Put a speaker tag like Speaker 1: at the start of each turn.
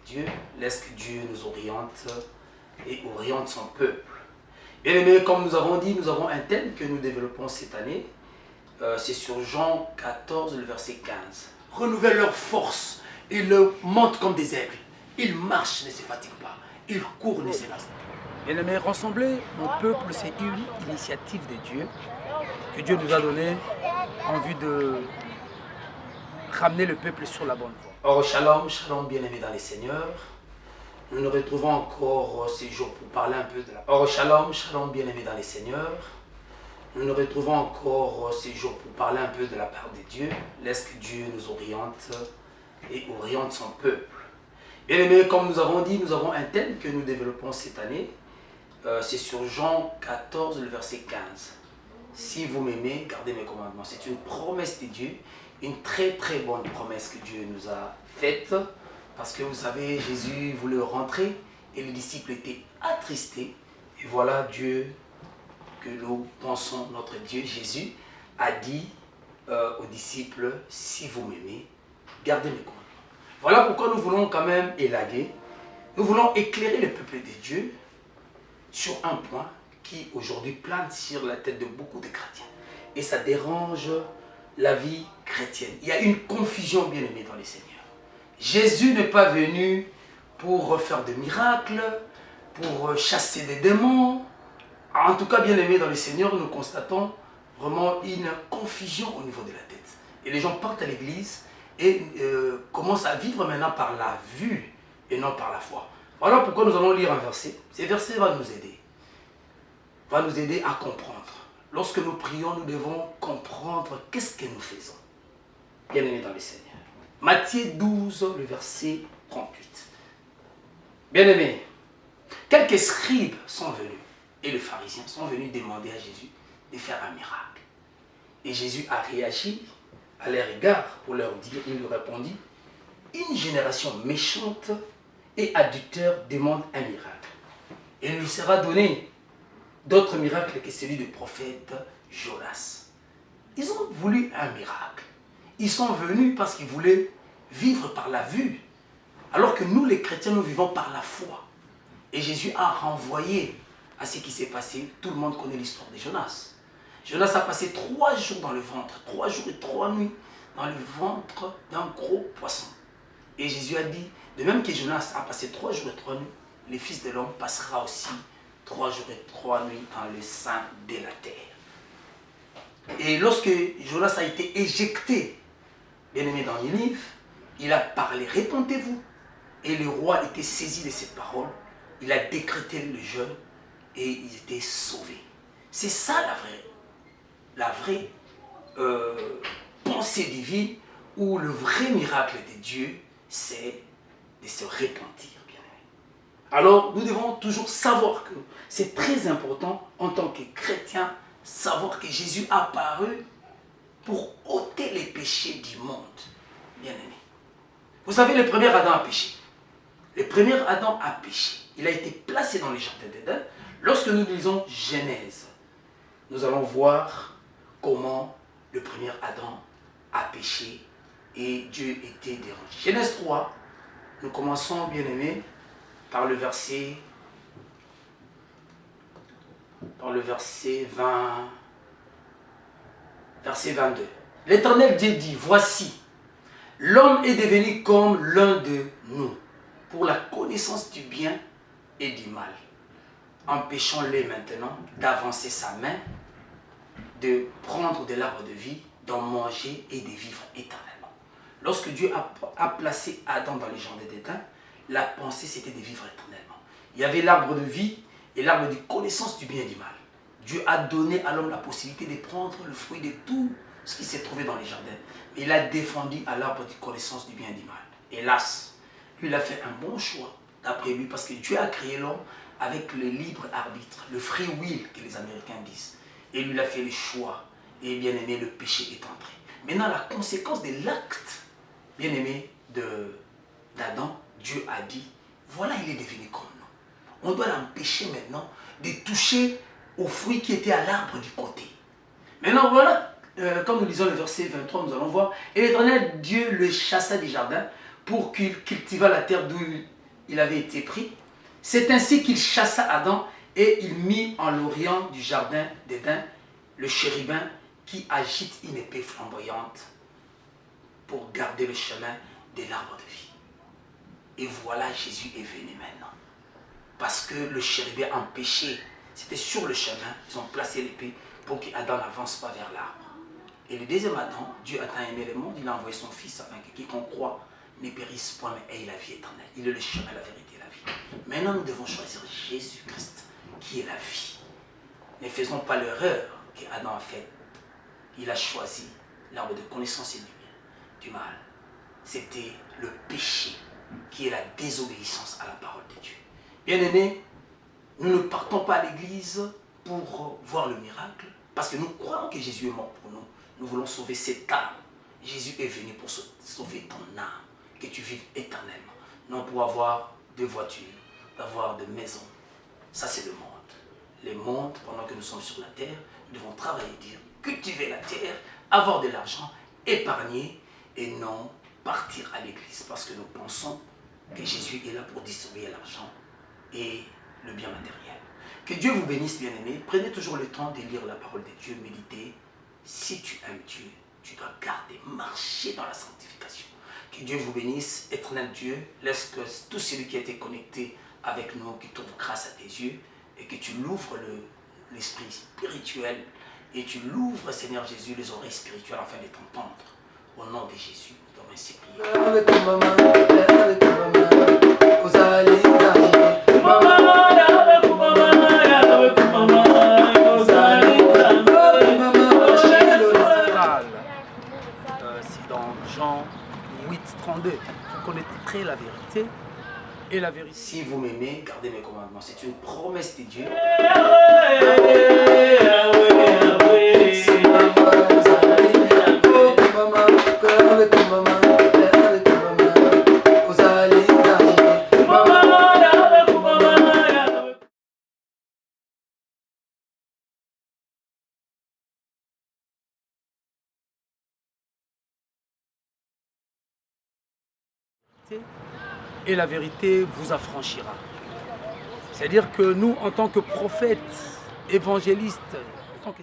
Speaker 1: Dieu, laisse que Dieu nous oriente et oriente son peuple. Bien aimés, comme nous avons dit, nous avons un thème que nous développons cette année. C'est sur Jean 14, le verset 15. Renouvelle leur force, ils montent comme des aigles. Ils marchent, ne se fatiguent pas. Ils courent, ne se lassent pas. Bien aimés, rassembler mon peuple, c'est une initiative de Dieu que Dieu nous a donnée en vue de ramener le peuple sur la bonne voie. Or, shalom, shalom, bien-aimés dans les seigneurs. Nous nous retrouvons encore ces jours pour parler un peu de la... Or, shalom, shalom, bien-aimés dans les seigneurs. Nous nous retrouvons encore ces jours pour parler un peu de la part de Dieu. Laisse que Dieu nous oriente et oriente son peuple. Bien-aimés, comme nous avons dit, nous avons un thème que nous développons cette année. C'est sur Jean 14, le verset 15. Si vous m'aimez, gardez mes commandements. C'est une promesse de Dieu, une très très bonne promesse que Dieu nous a faite. Parce que vous savez, Jésus voulait rentrer et les disciples étaient attristés. Et voilà Dieu que nous pensons, notre Dieu Jésus a dit aux disciples, si vous m'aimez, gardez mes commandements. Voilà pourquoi nous voulons quand même élaguer, nous voulons éclairer le peuple de Dieu sur un point qui aujourd'hui plane sur la tête de beaucoup de chrétiens. Et ça dérange la vie chrétienne. Il y a une confusion, bien aimée, dans les seigneurs. Jésus n'est pas venu pour faire des miracles, pour chasser des démons. En tout cas, bien aimés dans les seigneurs, nous constatons vraiment une confusion au niveau de la tête. Et les gens partent à l'église et commencent à vivre maintenant par la vue et non par la foi. Voilà pourquoi nous allons lire un verset. Ce verset va nous aider à comprendre. Lorsque nous prions, nous devons comprendre qu'est-ce que nous faisons. Bien aimés dans les seigneurs. Matthieu 12, le verset 38. Bien aimés, quelques scribes sont venus et les pharisiens sont venus demander à Jésus de faire un miracle. Et Jésus a réagi à leur égard pour leur dire, il leur répondit, une génération méchante et adultère demande un miracle. Et il lui sera donné d'autres miracles que celui du prophète Jonas. Ils ont voulu un miracle. Ils sont venus parce qu'ils voulaient vivre par la vue. Alors que nous, les chrétiens, nous vivons par la foi. Et Jésus a renvoyé à ce qui s'est passé. Tout le monde connaît l'histoire de Jonas. Jonas a passé 3 jours dans le ventre, 3 jours et 3 nuits dans le ventre d'un gros poisson. Et Jésus a dit, de même que Jonas a passé 3 jours et 3 nuits, le Fils de l'homme passera aussi 3 jours et 3 nuits dans le sein de la terre. Et lorsque Jonas a été éjecté, bien aimé dans Ninive, il a parlé, répondez-vous. Et le roi était saisi de cette parole. Il a décrété le jeûne et ils étaient sauvés. C'est ça la vraie pensée divine où le vrai miracle de Dieu, c'est de se repentir. Bien aimé. Alors, nous devons toujours savoir que c'est très important en tant que chrétien, savoir que Jésus a apparu pour ôter les péchés du monde. Bien aimé. Vous savez, le premier Adam a péché. Le premier Adam a péché. Il a été placé dans le jardin d'Éden. Lorsque nous lisons Genèse, nous allons voir comment le premier Adam a péché et Dieu était dérangé. Genèse 3, nous commençons, bien aimé, par le verset 20, verset 22. L'Éternel Dieu dit, voici, l'homme est devenu comme l'un de nous, pour la connaissance du bien et du mal. Empêchons-le maintenant d'avancer sa main, de prendre de l'arbre de vie, d'en manger et de vivre éternellement. Lorsque Dieu a placé Adam dans les jardins d'Éden, la pensée c'était de vivre éternellement. Il y avait l'arbre de vie et l'arbre de connaissance du bien et du mal. Dieu a donné à l'homme la possibilité de prendre le fruit de tout ce qui s'est trouvé dans les jardins. Mais il a défendu à l'arbre de connaissance du bien et du mal. Hélas, lui, il a fait un bon choix, d'après lui, parce que Dieu a créé l'homme avec le libre arbitre, le free will que les Américains disent. Et lui, il a fait le choix. Et bien aimé, le péché est entré. Maintenant, la conséquence de l'acte, bien aimé, d'Adam, Dieu a dit, voilà, il est devenu comme nous. On doit l'empêcher maintenant de toucher aux fruits qui étaient à l'arbre du côté. Maintenant, voilà, comme nous lisons le verset 23, nous allons voir, et l'Éternel Dieu le chassa du jardin pour qu'il cultivât la terre d'où il avait été pris. C'est ainsi qu'il chassa Adam et il mit en l'orient du jardin d'Éden le chérubin qui agite une épée flamboyante pour garder le chemin de l'arbre de vie. Et voilà, Jésus est venu maintenant. Parce que le chérubin empêchait, c'était sur le chemin, ils ont placé l'épée pour qu'Adam n'avance pas vers l'arbre. Et le deuxième Adam, Dieu a tant aimé le monde, il a envoyé son Fils afin que quiconque croit ne périsse point, mais ait la vie éternelle. Il est le chemin, la vérité et la vie. Maintenant, nous devons choisir Jésus-Christ, qui est la vie. Ne faisons pas l'erreur qu'Adam a faite. Il a choisi l'arbre de connaissance et du bien, du mal. C'était le péché, qui est la désobéissance à la parole de Dieu. Bien-aimés, nous ne partons pas à l'église pour voir le miracle, parce que nous croyons que Jésus est mort pour nous. Nous voulons sauver cette âme. Jésus est venu pour sauver ton âme, que tu vives éternellement. Non pour avoir de voitures, d'avoir de maisons. Ça, c'est le monde. Le monde, pendant que nous sommes sur la terre, nous devons travailler, dire, cultiver la terre, avoir de l'argent, épargner et non partir à l'église parce que nous pensons que Jésus est là pour distribuer l'argent et le bien matériel. Que Dieu vous bénisse, bien-aimés. Prenez toujours le temps de lire la parole de Dieu, méditer. Si tu aimes Dieu, tu dois garder, marcher dans la sanctification. Que Dieu vous bénisse, éternel Dieu. Laisse que tout celui qui a été connecté avec nous, qui trouve grâce à tes yeux, et que tu l'ouvres l'esprit spirituel, et tu l'ouvres, Seigneur Jésus, les oreilles spirituelles afin de t'entendre. Au nom de Jésus, nous devons ainsi prier. C'est dans Jean 8, 32. Vous connaîtrez la vérité. Et la vérité. Si vous m'aimez, gardez mes commandements. C'est une promesse de Dieu. Et la vérité vous affranchira. C'est-à-dire que nous, en tant que prophètes, évangélistes, en tant que